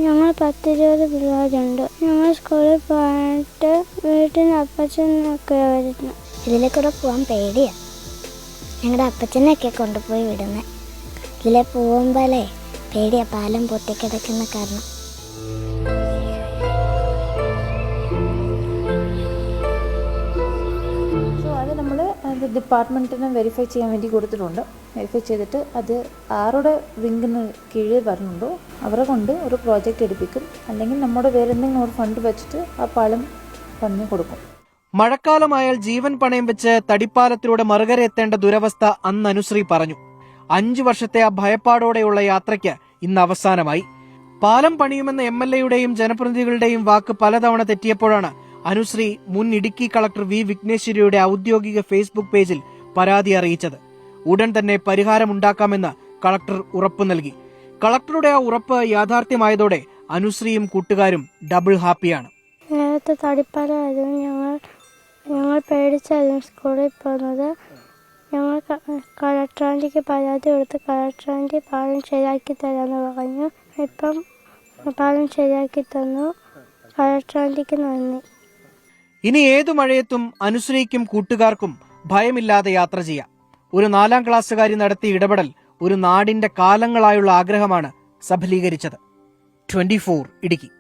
ഞങ്ങൾ 10-20 പിള്ളേരുണ്ട്. ഞങ്ങൾ സ്കൂളിൽ പോയിട്ട് വീട്ടിൽ നിന്ന് അപ്പച്ചനൊക്കെ വരുന്നു. ഇതിലേക്കൂടെ പോകാൻ പേടിയാണ്. ഞങ്ങളുടെ അപ്പച്ചനെയൊക്കെ കൊണ്ടുപോയി വിടുന്നത്. ഇതിലെ പോകുമ്പോഴേ പേടിയാണ്, പാലം പൊട്ടിക്കിടക്കുന്ന കാരണം. അത് നമ്മൾ ഡിപ്പാർട്ട്മെൻറ്റിന് വെരിഫൈ ചെയ്യാൻ വേണ്ടി കൊടുത്തിട്ടുണ്ട്. വെരിഫൈ ചെയ്തിട്ട് അത് ആരുടെ വിങ്ങിന് കീഴിൽ വരുന്നുണ്ടോ അവരെ കൊണ്ട് ഒരു പ്രോജക്റ്റ് എടുപ്പിക്കും. അല്ലെങ്കിൽ നമ്മുടെ വേറെ എന്തെങ്കിലും ഒരു ഫണ്ട് വെച്ചിട്ട് ആ പാലം പണിഞ്ഞു കൊടുക്കും. മഴക്കാലമായാൽ ജീവൻ പണയം വെച്ച് തടിപ്പാലത്തിലൂടെ മറുകര എത്തേണ്ട ദുരവസ്ഥ അന്ന് അനുശ്രീ പറഞ്ഞു. 5 വർഷത്തെ ആ ഭയപ്പാടോടെയുള്ള യാത്രയ്ക്ക് ഇന്ന് അവസാനമായി. പാലം പണിയുമെന്ന MLAയുടെയും ജനപ്രതിനിധികളുടെയും വാക്ക് പലതവണ തെറ്റിയപ്പോഴാണ് അനുശ്രീ മുൻ ഇടുക്കി കളക്ടർ വി വിഘ്നേശ്വരിയുടെ ഔദ്യോഗിക ഫേസ്ബുക്ക് പേജിൽ പരാതി അറിയിച്ചത്. ഉടൻ തന്നെ പരിഹാരമുണ്ടാക്കാമെന്ന് കളക്ടർ ഉറപ്പു നൽകി. കളക്ടറുടെ ആ ഉറപ്പ് യാഥാർത്ഥ്യമായതോടെ അനുശ്രീയും കൂട്ടുകാരും ഡബിൾ ഹാപ്പിയാണ്. നേരത്തെ തടിപ്പാലമായിരുന്നു. ഞങ്ങൾ പേടിച്ചായിരുന്നു സ്കൂളിൽ പോകുന്നത്. ഞങ്ങൾ കളക്ടർ ആൻറ്റിക്ക് പരാതി കൊടുത്ത് കളക്ടർ ആൻറ്റി പാലം ശരിയാക്കി തരാമെന്ന് പറഞ്ഞു. ഇപ്പം പാലം ശരിയാക്കി തന്നു. കളക്ടർ ആൻറ്റിക്ക് നന്ദി. ഇനി ഏതു മഴയത്തും അനുശ്രീക്കും കൂട്ടുകാർക്കും ഭയമില്ലാതെ യാത്ര ചെയ്യാം. ഒരു 4ാം ക്ലാസ്സുകാരി നടത്തിയ ഇടപെടൽ ഒരു നാടിന്റെ കാലങ്ങളായുള്ള ആഗ്രഹമാണ് സഫലീകരിച്ചത്. 24 ഇടുക്കി.